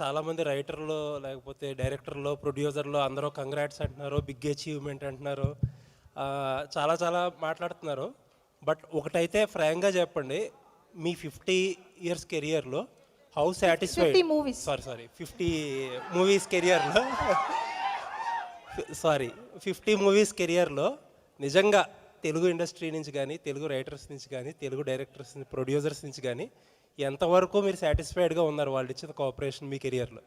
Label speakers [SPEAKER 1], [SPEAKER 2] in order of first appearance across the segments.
[SPEAKER 1] చాలామంది రైటర్లు లేకపోతే డైరెక్టర్లు ప్రొడ్యూసర్లు అందరూ కంగ్రాట్స్ అంటున్నారు, బిగ్ అచీవ్మెంట్ అంటున్నారు, చాలా చాలా మాట్లాడుతున్నారు. బట్ ఒకటైతే ఫ్రాంక్గా చెప్పండి, మీ 50 years కెరియర్లో హౌ సాటిస్ఫైడ్ 50 మూవీస్ కెరియర్లో 50 మూవీస్ కెరియర్లో నిజంగా తెలుగు ఇండస్ట్రీ నుంచి కానీ, తెలుగు రైటర్స్ నుంచి కానీ, తెలుగు డైరెక్టర్స్ ప్రొడ్యూసర్స్ నుంచి కానీ ఎంతవరకు మీరు సాటిస్ఫైడ్గా ఉన్నారు వాళ్ళు ఇచ్చిన కోఆపరేషన్ మీ కెరియర్లో?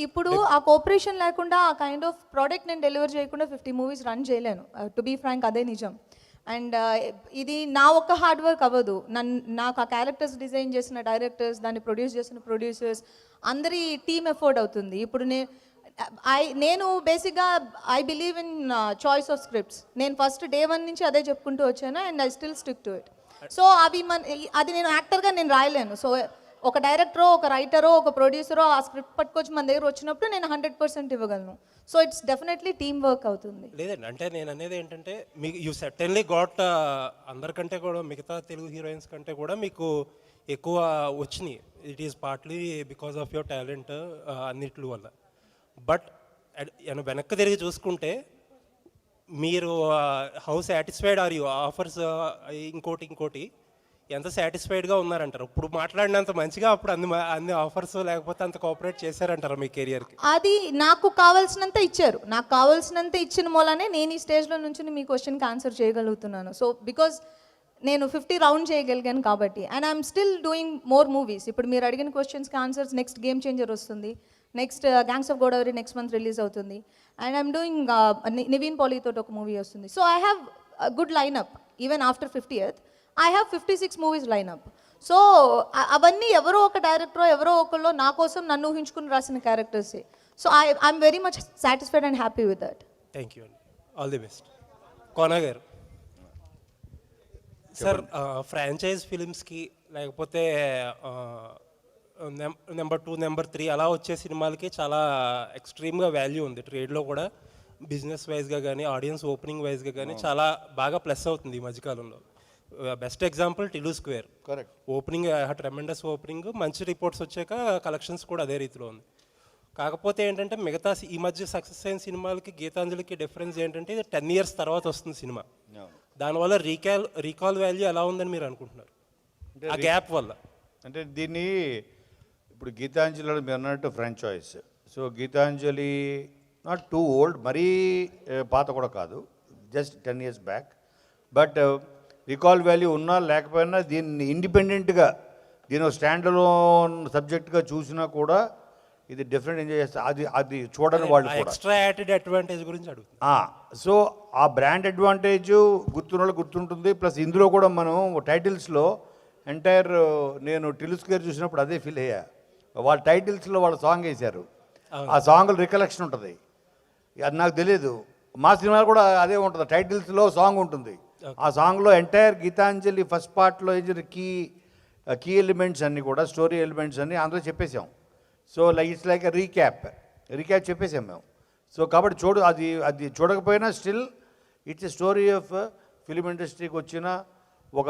[SPEAKER 2] ఇప్పుడు ఆ కోఆపరేషన్ లేకుండా ఆ కైండ్ ఆఫ్ ప్రోడక్ట్ నేను డెలివర్ చేయకుండా 50 మూవీస్ రన్ చేయలేను. టు బీ ఫ్రాంక్ అదే నిజం. అండ్ ఇది నా ఒక్క హార్డ్ వర్క్ అవ్వదు. నాకు ఆ క్యారెక్టర్స్ డిజైన్ చేసిన డైరెక్టర్స్, దాన్ని ప్రొడ్యూస్ చేసిన ప్రొడ్యూసర్స్ అందరి టీమ్ ఎఫర్ట్ అవుతుంది. ఇప్పుడు నేను బేసిక్గా I believe in choice of scripts. నేను ఫస్ట్ డే 1 నుంచి అదే చెప్పుకుంటూ వచ్చాను and I still stick to it. So అది నేను యాక్టర్గా నేను రాయలేను. సో ఒక డైరెక్టరో, ఒక రైటరో, ఒక ప్రొడ్యూసరో ఆ స్క్రిప్ట్ పట్టుకొచ్చి మన దగ్గర వచ్చినప్పుడు నేను 100% ఇవ్వగలను. So it's definitely team work అవుతుంది.
[SPEAKER 1] లేదండి, అంటే నేను అనేది ఏంటంటే మీకు యూ సర్టెన్లీ గాట్, అందరికంటే కూడా మిగతా తెలుగు హీరోయిన్స్ కంటే కూడా మీకు ఎక్కువ వచ్చినాయి. It is partly because of your talent అన్నిటి వల్ల. బట్ వెనక్కి తిరిగి చూసుకుంటే మీరు how satisfied or you offers, ఇంకోటి ఎంత సాటిస్ఫైడ్గా ఉన్నారంటారు? ఇప్పుడు మాట్లాడినంత మంచిగా అప్పుడు అన్ని ఆఫర్స్ లేకపోతే అంత కోఆపరేట్ చేశారంటారు మీ కెరియర్కి?
[SPEAKER 2] అది నాకు కావాల్సినంత ఇచ్చారు. నాకు కావాల్సినంత ఇచ్చిన మూలనే నేను ఈ స్టేజ్లో నుంచి మీ క్వశ్చన్కి ఆన్సర్ చేయగలుగుతున్నాను. సో బికాజ్ నేను 50 రౌండ్ చేయగలిగాను కాబట్టి. And I'm still doing more movies. ఇప్పుడు మీరు అడిగిన క్వశ్చన్స్కి ఆన్సర్స్, నెక్స్ట్ గేమ్ చేంజర్ వస్తుంది, next gangs of Godavari next month release అవుతుంది, అండ్ ఐఎమ్ డూయింగ్ నివిన్ పాలీతో ఒక మూవీ వస్తుంది. So I have good lineup. Even after 50th I have 56 movies lineup. So అవన్నీ ఎవరో ఒక డైరెక్టరో ఎవరో ఒకళ్ళు నా కోసం నన్ను ఊహించుకుని రాసిన క్యారెక్టర్సే. So I'm very much satisfied and happy with that.
[SPEAKER 1] Thank you అండి, ఆల్ ది బెస్ట్. కోనా గారు సార్, ఫ్రాంచైజ్ ఫిలిమ్స్కి లేకపోతే నెంబర్ 2, నెంబర్ 3 అలా వచ్చే సినిమాలకి చాలా ఎక్స్ట్రీమ్గా వాల్యూ ఉంది ట్రేడ్లో కూడా. బిజినెస్ వైజ్గా కానీ, ఆడియన్స్ ఓపెనింగ్ వైజ్గా కానీ చాలా బాగా ప్లస్ అవుతుంది ఈ మధ్యకాలంలో. Best example Tillu square. Correct, opening tremendous opening, మంచి రిపోర్ట్స్ వచ్చాక కలెక్షన్స్ కూడా అదే రీతిలో ఉంది. కాకపోతే ఏంటంటే మిగతా ఈ మధ్య సక్సెస్ అయిన సినిమాలకి గీతాంజలికి డిఫరెన్స్ ఏంటంటే ఇది 10 years తర్వాత వస్తుంది సినిమా. దానివల్ల రీకాల్ వాల్యూ ఎలా ఉందని మీరు అనుకుంటున్నారు ఆ గ్యాప్ వల్ల?
[SPEAKER 3] అంటే దీన్ని ఇప్పుడు గీతాంజలి మీరు అన్నట్టు franchise. So Geethanjali not too old, మరీ పాత కూడా కాదు, just 10 years back. But recall value ఉన్నా లేకపోయినా దీన్ని ఇండిపెండెంట్గా దీని స్టాండ్ అలోన్ సబ్జెక్ట్గా చూసినా కూడా ఇది డిఫరెంట్ ఎంజాయ్ చేస్తారు. అది చూడని వాళ్ళు
[SPEAKER 1] ఎక్స్ట్రా యాడెడ్ అడ్వాంటేజ్ గురించి అడుగుతారు.
[SPEAKER 3] సో ఆ బ్రాండ్ అడ్వాంటేజ్ గుర్తున్న వాళ్ళు గుర్తుంటుంది. ప్లస్ ఇందులో కూడా మనం టైటిల్స్లో ఎంటైర్ నేను టిలు స్క్వేర్ చూసినప్పుడు అదే ఫీల్ అయ్యా. వాళ్ళ టైటిల్స్లో వాళ్ళ సాంగ్ వేశారు, ఆ సాంగ్లో రికలెక్షన్ ఉంటుంది. అది నాకు తెలియదు. మా సినిమాలో కూడా అదే ఉంటుంది, టైటిల్స్లో సాంగ్ ఉంటుంది. ఆ సాంగ్లో ఎంటైర్ గీతాంజలి ఫస్ట్ పార్ట్లో వేసిన కీ ఎలిమెంట్స్ అన్నీ కూడా, స్టోరీ ఎలిమెంట్స్ అన్నీ అందులో చెప్పేసాం. సో ఇట్స్ లైక్ రీక్యాప్ చెప్పేసాం మేము. సో కాబట్టి అది చూడకపోయినా still it's a story of film ఇండస్ట్రీకి వచ్చిన ఒక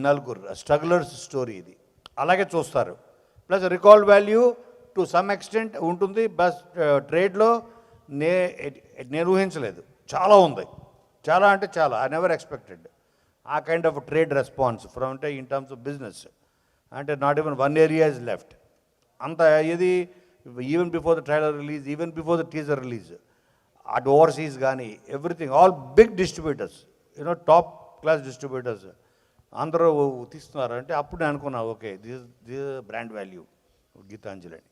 [SPEAKER 3] 4 స్ట్రగులర్స్ స్టోరీ ఇది. అలాగే చూస్తారు. Plus recall value to some extent ఉంటుంది. బస్ ట్రేడ్లో నేను ఊహించలేదు, చాలా ఉంది, చాలా అంటే చాలా. ఐ నెవర్ ఎక్స్పెక్టెడ్ ఆ kind of trade response from అంటే ఇన్ టర్మ్స్ ఆఫ్ బిజినెస్. అంటే not even 1 area is left. అంత ఇది even before the trailer release, even before the teaser release, అటు ఓవర్సీస్ కానీ everything, all big distributors, top class distributors అందరూ తీస్తున్నారు. అంటే అప్పుడు నేను అనుకున్నా, okay this brand value Geethanjali అని.